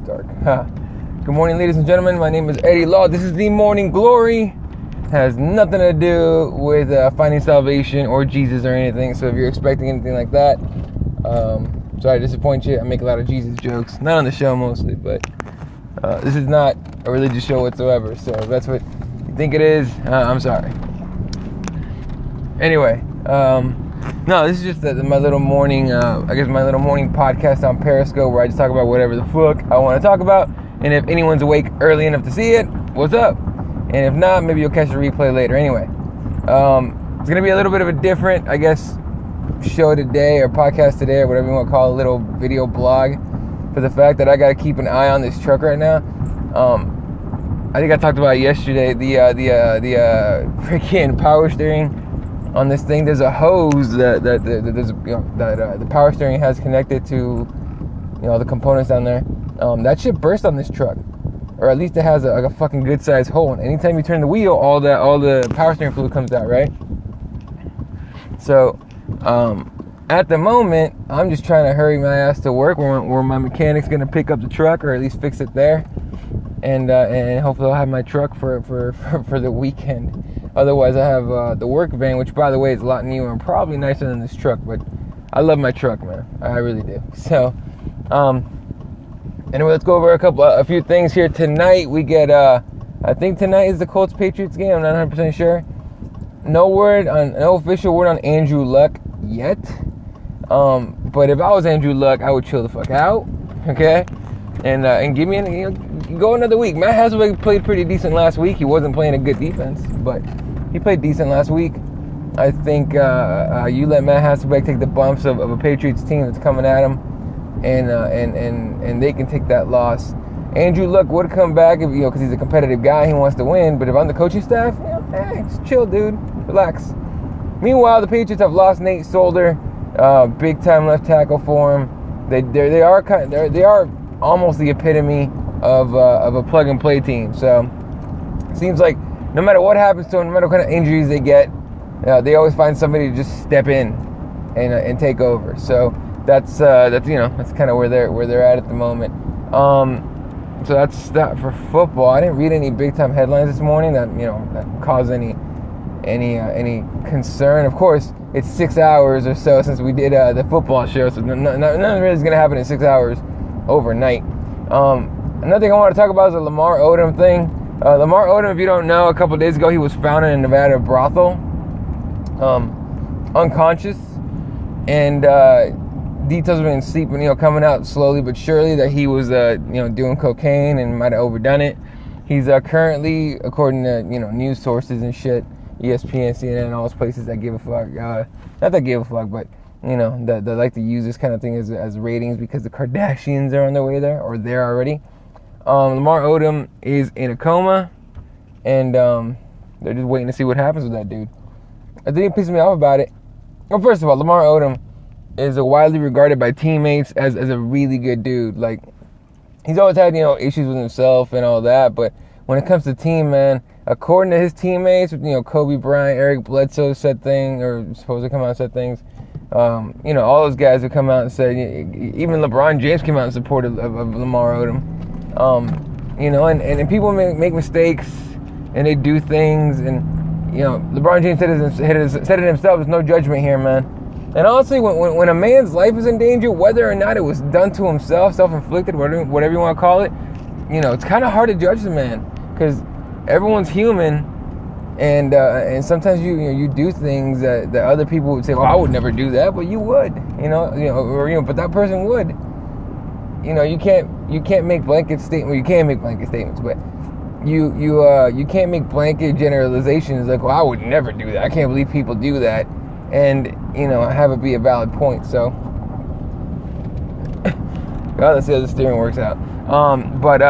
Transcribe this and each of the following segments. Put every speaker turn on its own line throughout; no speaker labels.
dark. Good morning, ladies and gentlemen. My name is Eddie Law. This is the Morning Glory. Has nothing to do with finding salvation or Jesus or anything. So if you're expecting anything like that, sorry to disappoint you. I make a lot of Jesus jokes. Not on the show mostly, but this is not a religious show whatsoever. So if that's what you think it is, I'm sorry. Anyway, no, this is just my little morning, my little morning podcast on Periscope where I just talk about whatever the fuck I want to talk about. And if anyone's awake early enough to see it, what's up? And if not, maybe you'll catch the replay later. Anyway, it's going to be a little bit of a different, show today or podcast today or whatever you want to call it, a little video blog for the fact that I got to keep an eye on this truck right now. I think I talked about it yesterday, the freaking power steering on this thing. There's a hose that the power steering has connected to, the components down there. That shit burst on this truck, or at least it has a fucking good sized hole. And anytime you turn the wheel, all the power steering fluid comes out, right? So, at the moment, I'm just trying to hurry my ass to work where my mechanic's gonna pick up the truck, or at least fix it there, and hopefully I'll have my truck for the weekend. Otherwise, I have the work van, which by the way is a lot newer and probably nicer than this truck. But I love my truck, man. I really do. So, anyway, let's go over a few things here tonight. We get, I think tonight is the Colts-Patriots game. I'm not 100% sure. No official word on Andrew Luck yet. But if I was Andrew Luck, I would chill the fuck out, okay? And give me go another week. Matt Hasselbeck played pretty decent last week. He wasn't playing a good defense, but he played decent last week. I think you let Matt Hasselbeck take the bumps of a Patriots team that's coming at him. And they can take that loss. Andrew Luck would come back if because he's a competitive guy, he wants to win. But if I'm the coaching staff, just chill, dude, relax. Meanwhile, the Patriots have lost Nate Solder, big time left tackle for him. They are almost the epitome of a plug and play team. So it seems like no matter what happens to them, no matter what kind of injuries they get, they always find somebody to just step in and take over. So. That's kind of where they're at the moment. So that's that for football. I didn't read any big time headlines this morning that caused any concern. Of course, it's 6 hours or so since we did the football show, so nothing really is gonna happen in 6 hours overnight. Another thing I want to talk about is the Lamar Odom thing. Lamar Odom, if you don't know, a couple days ago he was found in a Nevada brothel, unconscious, and details have been sleeping, coming out slowly but surely that he was, doing cocaine and might have overdone it. He's currently, according to, news sources and shit, ESPN, CNN, all those places that give a fuck. Not that give a fuck, but, that like to use this kind of thing as ratings because the Kardashians are on their way there, or they're already. Lamar Odom is in a coma, and they're just waiting to see what happens with that dude. The thing that pisses me off about it, well, first of all, Lamar Odom is widely regarded by teammates as a really good dude. Like, he's always had, issues with himself and all that, but when it comes to team, man, according to his teammates, Kobe Bryant, Eric Bledsoe said things, or supposed to come out and said things, all those guys have come out and said, even LeBron James came out in support of Lamar Odom. And people make mistakes, and they do things, and, LeBron James said it himself, there's no judgment here, man. And honestly, when a man's life is in danger, whether or not it was done to himself, self-inflicted, whatever you want to call it, it's kind of hard to judge the man because everyone's human, and sometimes you do things that other people would say, well, I would never do that, but you would, but that person would. You can't make blanket statements. Well, you can make blanket statements, but you can't make blanket generalizations like, well, I would never do that. I can't believe people do that. And, have it be a valid point. So, well, let's see how the steering works out. But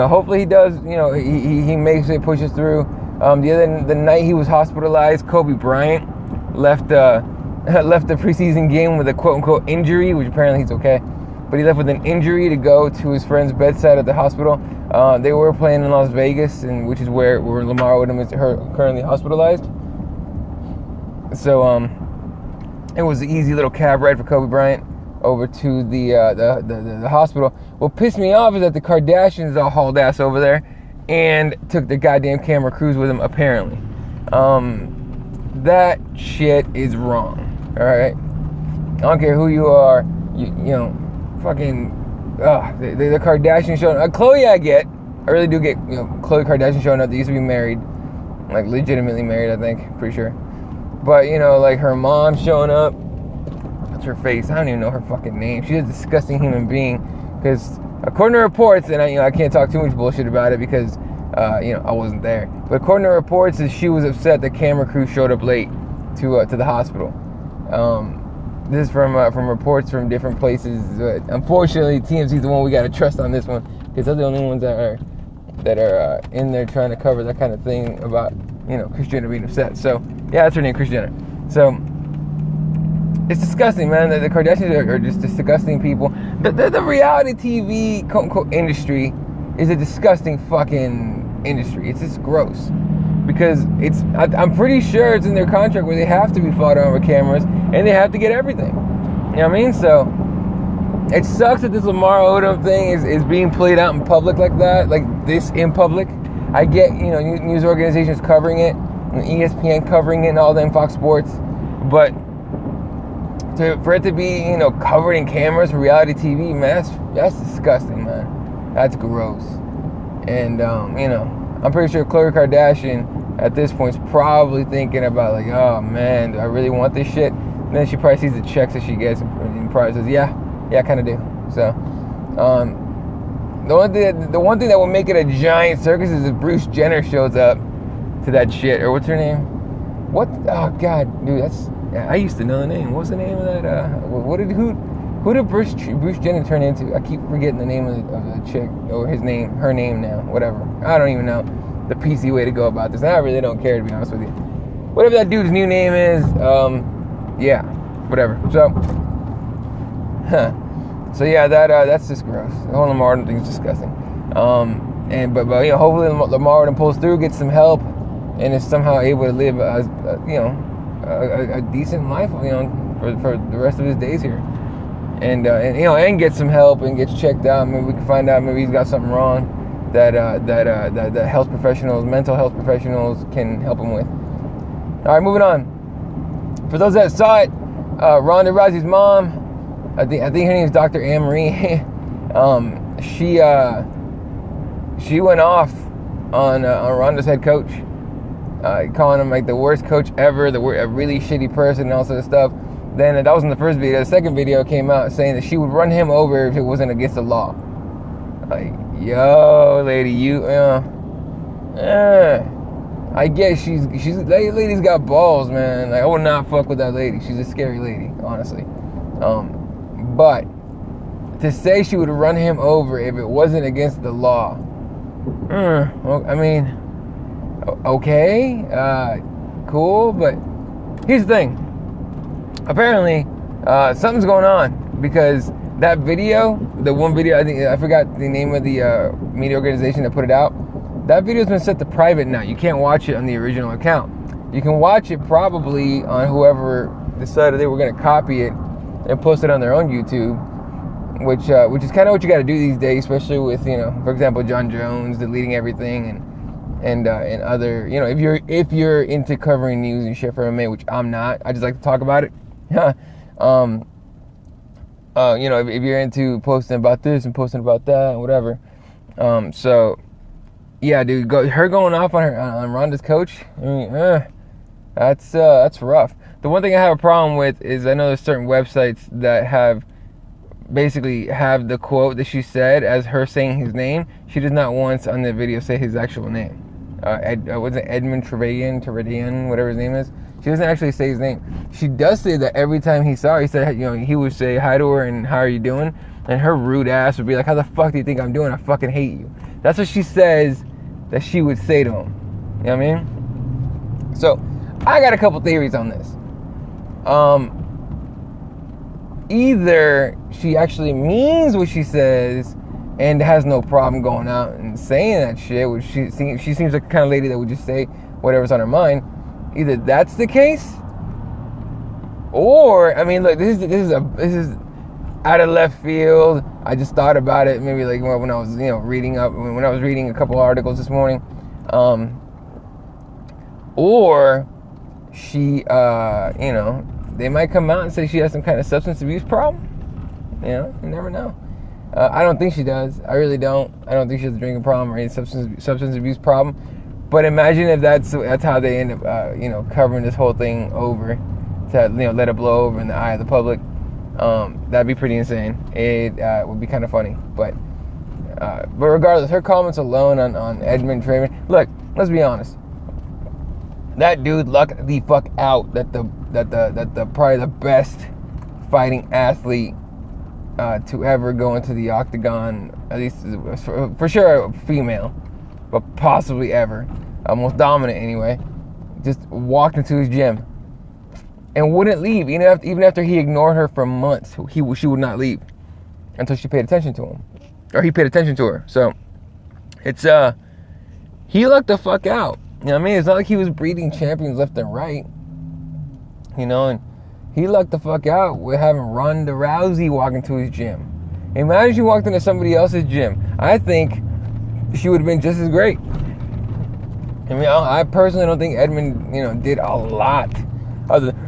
hopefully he does, he makes it, pushes through. The night he was hospitalized, Kobe Bryant left the preseason game with a quote-unquote injury, which apparently he's okay. But he left with an injury to go to his friend's bedside at the hospital. They were playing in Las Vegas, which is where Lamar Odom is currently hospitalized. So, it was an easy little cab ride for Kobe Bryant. over to the hospital. What pissed me off is that the Kardashians all hauled ass over there and took the goddamn camera crews with them, apparently. That shit is wrong, alright? I don't care who you are, you know, fucking, the Kardashians showing up. Khloe I get. I really do get, you know, Khloe Kardashian showing up. They used to be married, like legitimately married, I think, pretty sure. But, you know, like her mom showing up. What's her face? I don't even know her fucking name. She's a disgusting human being. Because according to reports, and I can't talk too much bullshit about it because, I wasn't there. But according to reports, is she was upset the camera crew showed up late to the hospital. This is from reports from different places. Unfortunately, TMZ is the one we got to trust on this one because they're the only ones that are in there trying to cover that kind of thing about, you know, Kris Jenner being upset. So yeah, that's her name, Kris Jenner. So it's disgusting, man. The Kardashians are just disgusting people. The reality TV quote unquote industry is a disgusting fucking industry. It's just gross because I'm pretty sure it's in their contract where they have to be fought on with cameras and they have to get everything. You know what I mean? So it sucks that this Lamar Odom thing is being played out in public like that, like this in public. I get, you know, news organizations covering it, and ESPN covering it, and all them, Fox Sports, but for it to be, you know, covered in cameras for reality TV, man, that's disgusting, man. That's gross. And you know, I'm pretty sure Khloe Kardashian at this point is probably thinking about like, oh man, do I really want this shit? And then she probably sees the checks that she gets and probably says, yeah, I kind of do. So, the one thing that will make it a giant circus is if Bruce Jenner shows up to that shit, or what's her name? What? Oh God, dude, I used to know the name. What's the name of that? Who did Bruce Jenner turn into? I keep forgetting the name of the chick or her name now. Whatever. I don't even know the PC way to go about this. I really don't care, to be honest with you. Whatever that dude's new name is, yeah, whatever. So yeah, that's just gross. The whole Lamar Odom thing is disgusting. But you know, hopefully Lamar Odom pulls through, gets some help, and is somehow able to live a decent life, you know, for the rest of his days here, and you know, and get some help and gets checked out. Maybe we can find out maybe he's got something wrong that mental health professionals can help him with. All right, moving on. For those that saw it, Ronda Rousey's mom, I think her name is Dr. Anne Marie. She went off on Ronda's head coach, calling him like the worst coach ever, a really shitty person, and all sort of stuff. Then that wasn't the first video. The second video came out saying that she would run him over if it wasn't against the law. Like, yo, lady, I guess she's that lady's got balls, man. Like, I would not fuck with that lady. She's a scary lady, honestly. But to say she would run him over if it wasn't against the law, well, I mean, okay, cool, but here's the thing. Apparently, something's going on because that video, the one video, I forgot the name of the media organization that put it out. That video's been set to private now. You can't watch it on the original account. You can watch it probably on whoever decided they were going to copy it and post it on their own YouTube, which is kind of what you got to do these days, especially with, you know, for example, John Jones deleting everything and other, you know, if you're into covering news and shit for MMA, which I'm not. I just like to talk about it. You know, if you're into posting about this and posting about that and whatever. So yeah, dude, her going off on Ronda's coach. I mean, that's rough. The one thing I have a problem with is I know there's certain websites that basically have the quote that she said as her saying his name. She does not once on the video say his actual name. Was it Edmund Trevedian, whatever his name is? She doesn't actually say his name. She does say that every time he saw her, he said, you know, he would say hi to her and how are you doing? And her rude ass would be like, how the fuck do you think I'm doing? I fucking hate you. That's what she says that she would say to him. You know what I mean? So I got a couple theories on this. Either she actually means what she says and has no problem going out and saying that shit, which she seems like the kind of lady that would just say whatever's on her mind. Either that's the case, or I mean, look, this is out of left field. I just thought about it maybe like when I was reading a couple articles this morning, or she they might come out and say she has some kind of substance abuse problem. You never know. I don't think she does. I really don't. I don't think she has a drinking problem or any substance abuse problem. But imagine if that's how they end up covering this whole thing over to let it blow over in the eye of the public. That'd be pretty insane. It would be kind of funny, but regardless, her comments alone on Edmund Traven. Look, let's be honest. That dude lucked the fuck out that the probably the best fighting athlete to ever go into the octagon, at least for sure a female, but possibly ever, most dominant anyway, just walked into his gym and wouldn't leave, even after he ignored her for months. She would not leave until she paid attention to him, or he paid attention to her. So it's he lucked the fuck out. You know what I mean? It's not like he was breeding champions left and right, and he lucked the fuck out with having Ronda Rousey walk into his gym. Imagine she walked into somebody else's gym. I think she would have been just as great. I mean, I personally don't think Edmund, did a lot other than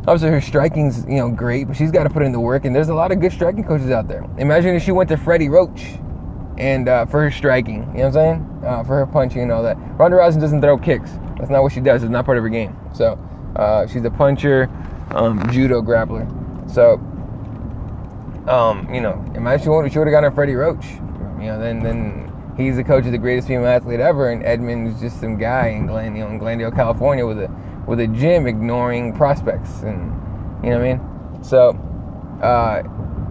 obviously her striking's, great, but she's got to put in the work, and there's a lot of good striking coaches out there. Imagine if she went to Freddie Roach and for her striking, you know what I'm saying? For her punching and all that. Ronda Rousey doesn't throw kicks. That's not what she does. It's not part of her game. So she's a puncher, judo grappler. So imagine she would have gone to Freddie Roach. Then he's the coach of the greatest female athlete ever, and Edmund's just some guy in Glendale, California, with a gym ignoring prospects, and you know what I mean. So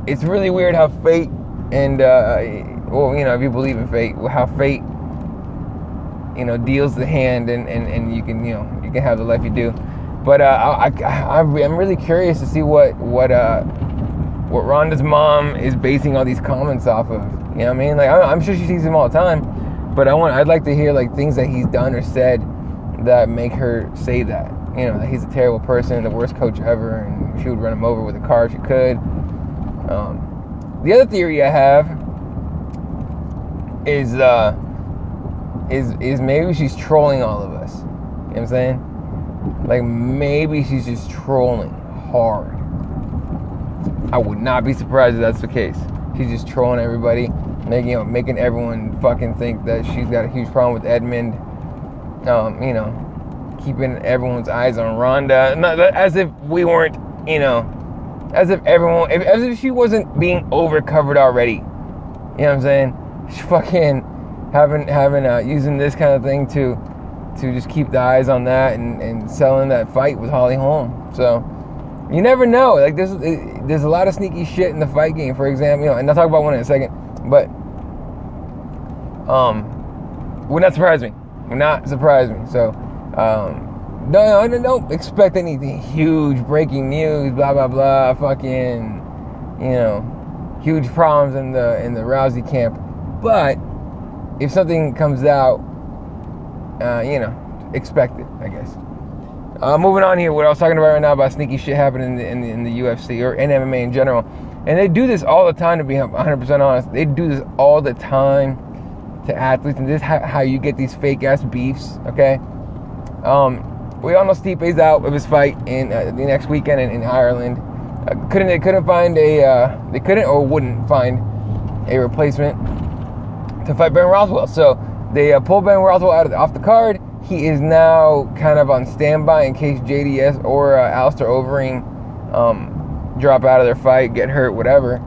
it's really weird how fate and if you believe in fate, how fate deals the hand, and you can you can have the life you do. But I'm really curious to see what Ronda's mom is basing all these comments off of. You know what I mean? Like, I'm sure she sees him all the time, but I'd like to hear like things that he's done or said that make her say that. That he's a terrible person, the worst coach ever, and she would run him over with a car if she could. The other theory I have is maybe she's trolling all of us. You know what I'm saying? Like, maybe she's just trolling hard. I would not be surprised if that's the case. She's just trolling everybody, making everyone fucking think that she's got a huge problem with Edmund. Keeping everyone's eyes on Ronda, as if we weren't, as if she wasn't being overcovered already. You know what I'm saying? She's fucking having using this kind of thing to just keep the eyes on that and selling that fight with Holly Holm. So you never know. Like, there's a lot of sneaky shit in the fight game, for example. And I'll talk about one in a second. But would not surprise me. So don't expect anything huge, breaking news, blah blah blah, fucking huge problems in the Rousey camp. But if something comes out, expect it, I guess. Moving on here, what I was talking about right now about sneaky shit happening in the UFC or in MMA in general. And they do this all the time, to be 100% honest. They do this all the time to athletes, and this is how you get these fake-ass beefs, okay? We all know Stipe's out of his fight in the next weekend in Ireland. They couldn't find they couldn't or wouldn't find a replacement to fight Ben Rothwell. So they pulled Ben Rothwell off the card. He is now kind of on standby in case JDS or Alistair Overeem drop out of their fight, get hurt, whatever.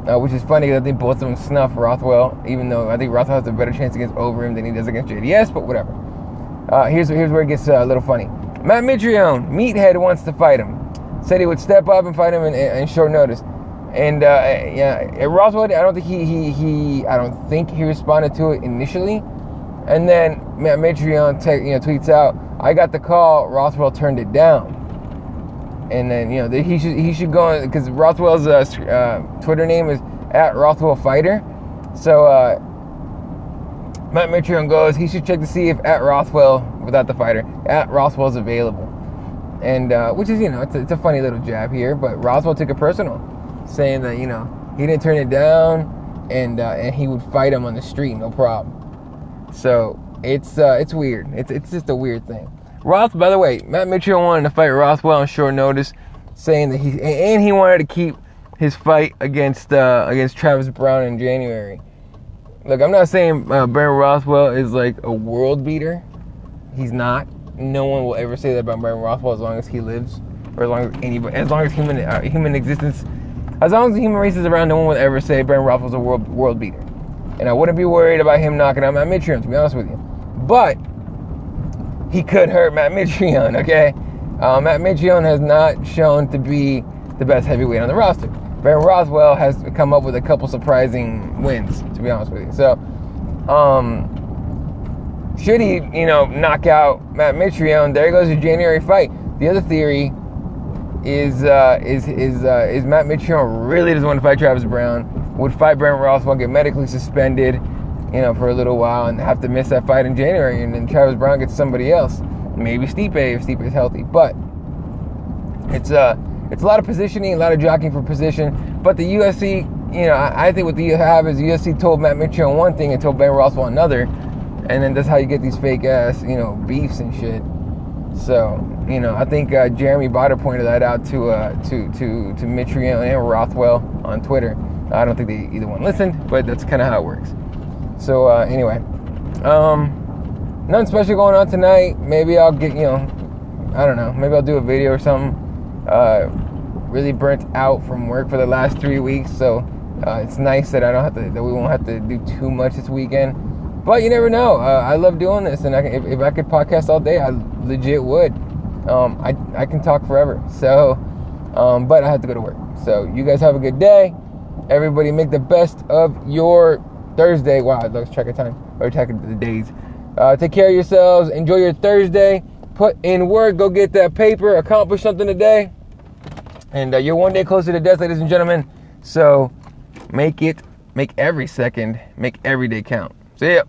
Which is funny because I think both of them snuff Rothwell, even though I think Rothwell has a better chance against Overeem than he does against JDS, but whatever. Here's where it gets a little funny. Matt Mitrione, Meathead, wants to fight him. Said he would step up and fight him in short notice. And Rothwell, I don't think he responded to it initially. And then Matt Mitrione tweets out, "I got the call. Rothwell turned it down." And then he should go, because Rothwell's Twitter name is @RothwellFighter. So Matt Mitrione goes, he should check to see if @Rothwell, without the fighter, @Rothwell's available. And which is, it's a funny little jab here, but Roswell took it personal, saying that, he didn't turn it down, and he would fight him on the street, no problem. So it's weird. It's just a weird thing. By the way, Matt Mitrione wanted to fight Roswell on short notice, saying that he wanted to keep his fight against Travis Brown in January. Look, I'm not saying Brent Roswell is like a world beater. He's not. No one will ever say that about Brent Roswell as long as he lives, or as long as human existence, as long as the human race is around. No one will ever say Brent Roswell's a world beater. And I wouldn't be worried about him knocking out Matt Mitrione, to be honest with you. But he could hurt Matt Mitrione, okay? Matt Mitrione has not shown to be the best heavyweight on the roster. Brent Roswell has come up with a couple surprising wins, to be honest with you. So, should he, knock out Matt Mitrione, there goes your January fight. The other theory is Matt Mitrione really doesn't want to fight Travis Brown, would fight Brent Roswell, get medically suspended, for a little while, and have to miss that fight in January, and then Travis Brown gets somebody else, maybe Stipe if Stipe is healthy. But it's a lot of positioning, a lot of jockeying for position. But the UFC, I think what the have is the UFC told Matt Mitrione one thing and told Brent Roswell another, and then that's how you get these fake ass, beefs and shit. So, I think Jeremy Botter pointed that out to Mitrione and Rothwell on Twitter. I don't think they either one listened, but that's kind of how it works. So anyway, nothing special going on tonight. Maybe I'll get, I don't know. Maybe I'll do a video or something. Really burnt out from work for the last 3 weeks, so it's nice that that we won't have to do too much this weekend. But you never know. I love doing this, and if I could podcast all day, I legit would. I can talk forever. So, but I have to go to work. So you guys have a good day. Everybody make the best of your Thursday. Wow, let's check the time. Or check the days. Take care of yourselves. Enjoy your Thursday. Put in work. Go get that paper. Accomplish something today. And you're one day closer to death, ladies and gentlemen. So make every second, make every day count. See ya.